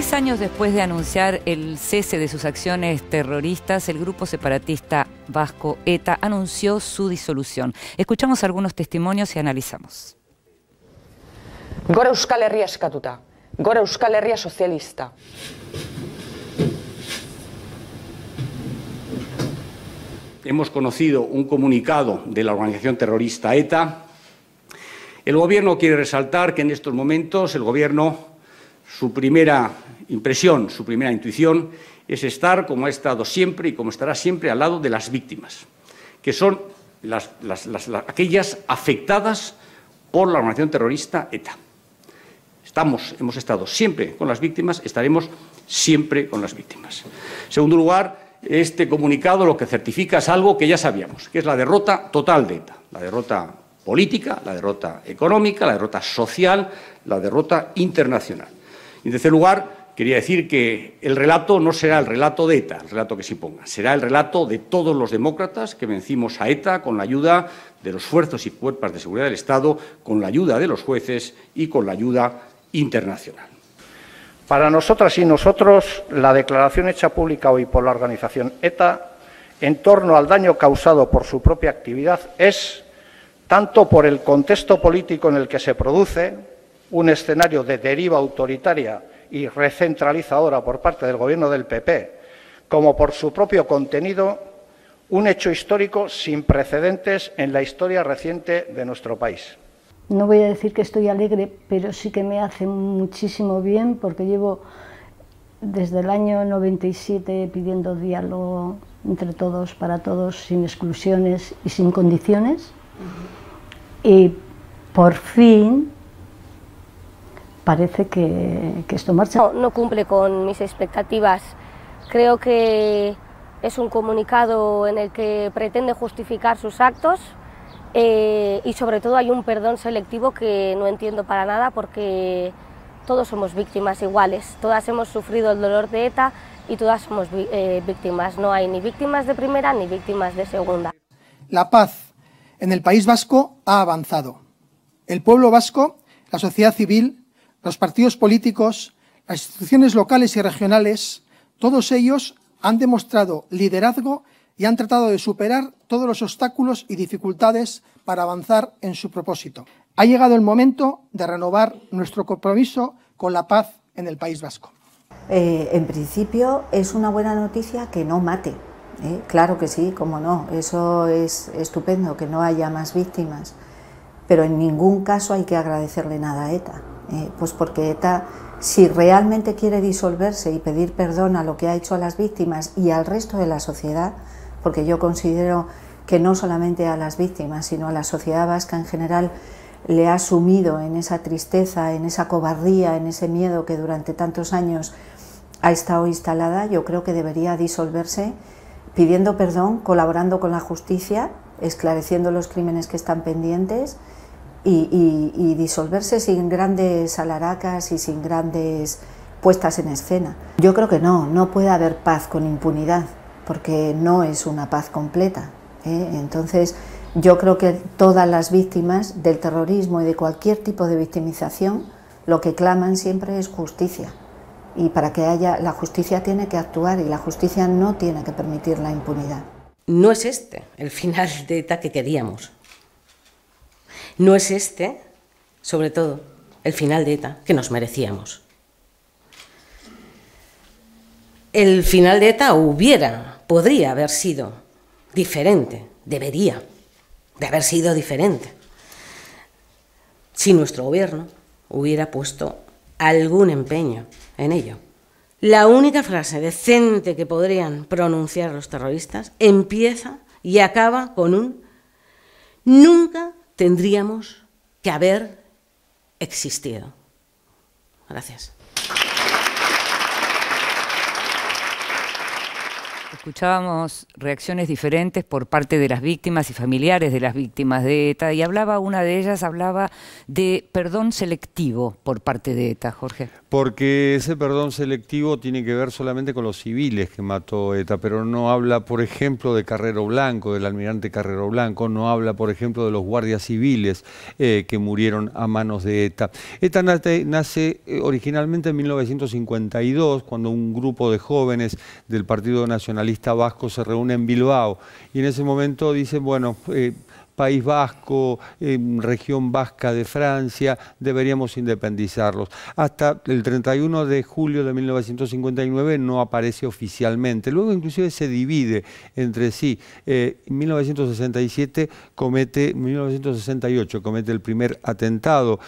6 años después de anunciar el cese de sus acciones terroristas, el grupo separatista vasco ETA anunció su disolución. Escuchamos algunos testimonios y analizamos. Gora Euskal Herria eskatuta, gora Euskal Herria sozialista. Hemos conocido un comunicado de la organización terrorista ETA. El Gobierno quiere resaltar que en estos momentos el Gobierno, su primera impresión, su primera intuición es estar, como ha estado siempre y como estará siempre, al lado de las víctimas, que son aquellas afectadas por la organización terrorista ETA. Hemos estado siempre con las víctimas, estaremos siempre con las víctimas. En segundo lugar, este comunicado lo que certifica es algo que ya sabíamos, que es la derrota total de ETA, la derrota política, la derrota económica, la derrota social, la derrota internacional. Y en tercer lugar, quería decir que el relato no será el relato de ETA, el relato que se imponga, será el relato de todos los demócratas que vencimos a ETA con la ayuda de los fuerzas y cuerpos de seguridad del Estado, con la ayuda de los jueces y con la ayuda internacional. Para nosotras y nosotros, la declaración hecha pública hoy por la organización ETA en torno al daño causado por su propia actividad es, tanto por el contexto político en el que se produce, un escenario de deriva autoritaria y recentralizadora por parte del Gobierno del PP, como por su propio contenido, un hecho histórico sin precedentes en la historia reciente de nuestro país. No voy a decir que estoy alegre, pero sí que me hace muchísimo bien porque llevo desde el año 97 pidiendo diálogo entre todos, para todos, sin exclusiones y sin condiciones. Y por fin parece que esto marcha. No cumple con mis expectativas. Creo que es un comunicado en el que pretende justificar sus actos. Y sobre todo hay un perdón selectivo que no entiendo para nada, porque todos somos víctimas iguales, todas hemos sufrido el dolor de ETA y todas somos víctimas, no hay ni víctimas de primera ni víctimas de segunda. La paz en el País Vasco ha avanzado. El pueblo vasco, la sociedad civil, los partidos políticos, las instituciones locales y regionales, todos ellos han demostrado liderazgo y han tratado de superar todos los obstáculos y dificultades para avanzar en su propósito. Ha llegado el momento de renovar nuestro compromiso con la paz en el País Vasco. En principio es una buena noticia que no mate, claro que sí, cómo no, eso es estupendo, que no haya más víctimas, pero en ningún caso hay que agradecerle nada a ETA, pues porque ETA, si realmente quiere disolverse y pedir perdón a lo que ha hecho a las víctimas y al resto de la sociedad, porque yo considero que no solamente a las víctimas, sino a la sociedad vasca en general, le ha sumido en esa tristeza, en esa cobardía, en ese miedo que durante tantos años ha estado instalada, yo creo que debería disolverse pidiendo perdón, colaborando con la justicia, esclareciendo los crímenes que están pendientes y disolverse sin grandes alaracas y sin grandes puestas en escena. Yo creo que no puede haber paz con impunidad, porque no es una paz completa, Entonces yo creo que todas las víctimas del terrorismo y de cualquier tipo de victimización lo que claman siempre es justicia, y para que haya, la justicia tiene que actuar y la justicia no tiene que permitir la impunidad. No es este el final de ETA que queríamos, no es este, sobre todo, el final de ETA que nos merecíamos. El final de ETA podría haber sido diferente, debería de haber sido diferente, si nuestro gobierno hubiera puesto algún empeño en ello. La única frase decente que podrían pronunciar los terroristas empieza y acaba con un nunca tendríamos que haber existido. Gracias. Escuchábamos reacciones diferentes por parte de las víctimas y familiares de las víctimas de ETA, y una de ellas hablaba de perdón selectivo por parte de ETA, Jorge. Porque ese perdón selectivo tiene que ver solamente con los civiles que mató ETA, pero no habla, por ejemplo, de Carrero Blanco, del almirante Carrero Blanco, no habla, por ejemplo, de los guardias civiles que murieron a manos de ETA. ETA nace originalmente en 1952, cuando un grupo de jóvenes del Partido Nacionalista Vasco se reúne en Bilbao, y en ese momento dicen, bueno, País Vasco, región vasca de Francia, deberíamos independizarlos. Hasta el 31 de julio de 1959 no aparece oficialmente. Luego inclusive se divide entre sí. En 1968 comete el primer atentado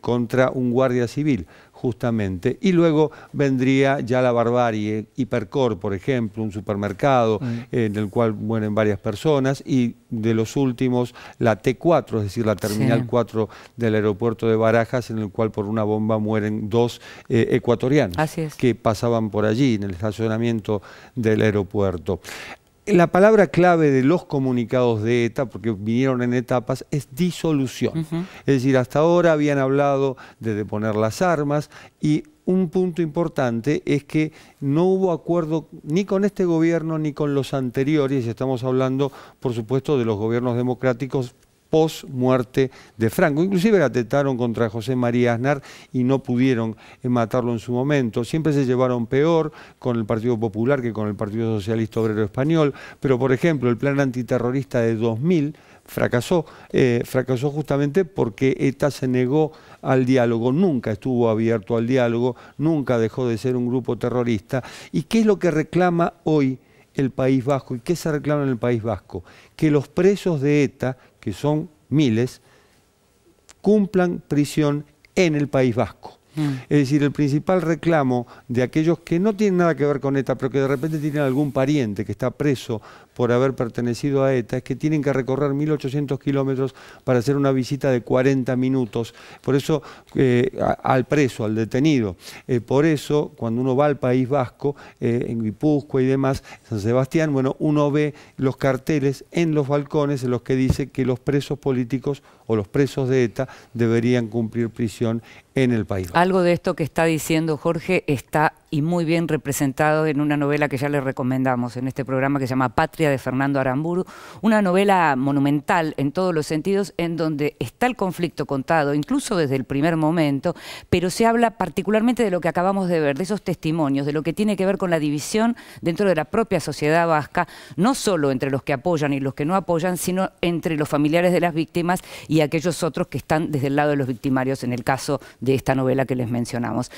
contra un guardia civil, justamente, y luego vendría ya la barbarie, Hipercor, por ejemplo, un supermercado en el cual mueren varias personas, y de los últimos la T4, es decir, la Terminal 4 del aeropuerto de Barajas, en el cual por una bomba mueren 2 ecuatorianos que pasaban por allí, en el estacionamiento del aeropuerto. La palabra clave de los comunicados de ETA, porque vinieron en etapas, es disolución. Es decir, hasta ahora habían hablado de deponer las armas, y un punto importante es que no hubo acuerdo ni con este gobierno ni con los anteriores, y estamos hablando, por supuesto, de los gobiernos democráticos post-muerte de Franco. Inclusive atentaron contra José María Aznar y no pudieron matarlo en su momento. Siempre se llevaron peor con el Partido Popular que con el Partido Socialista Obrero Español, pero por ejemplo el plan antiterrorista de 2000 fracasó justamente porque ETA se negó al diálogo, nunca estuvo abierto al diálogo, nunca dejó de ser un grupo terrorista. ¿Y qué es lo que reclama hoy el País Vasco? ¿Y qué se reclama en el País Vasco? Que los presos de ETA, que son miles, cumplan prisión en el País Vasco. Es decir, el principal reclamo de aquellos que no tienen nada que ver con ETA, pero que de repente tienen algún pariente que está preso por haber pertenecido a ETA, es que tienen que recorrer 1.800 kilómetros para hacer una visita de 40 minutos. Por eso, al preso, al detenido. Por eso, cuando uno va al País Vasco, en Guipúzcoa y demás, San Sebastián, bueno, uno ve los carteles en los balcones en los que dice que los presos políticos o los presos de ETA deberían cumplir prisión en el País Vasco. Algo de esto que está diciendo Jorge está y muy bien representado en una novela que ya le recomendamos en este programa, que se llama Patria, de Fernando Aramburu, una novela monumental en todos los sentidos, en donde está el conflicto contado, incluso desde el primer momento, pero se habla particularmente de lo que acabamos de ver, de esos testimonios, de lo que tiene que ver con la división dentro de la propia sociedad vasca, no solo entre los que apoyan y los que no apoyan, sino entre los familiares de las víctimas y aquellos otros que están desde el lado de los victimarios, en el caso de esta novela que les mencionamos.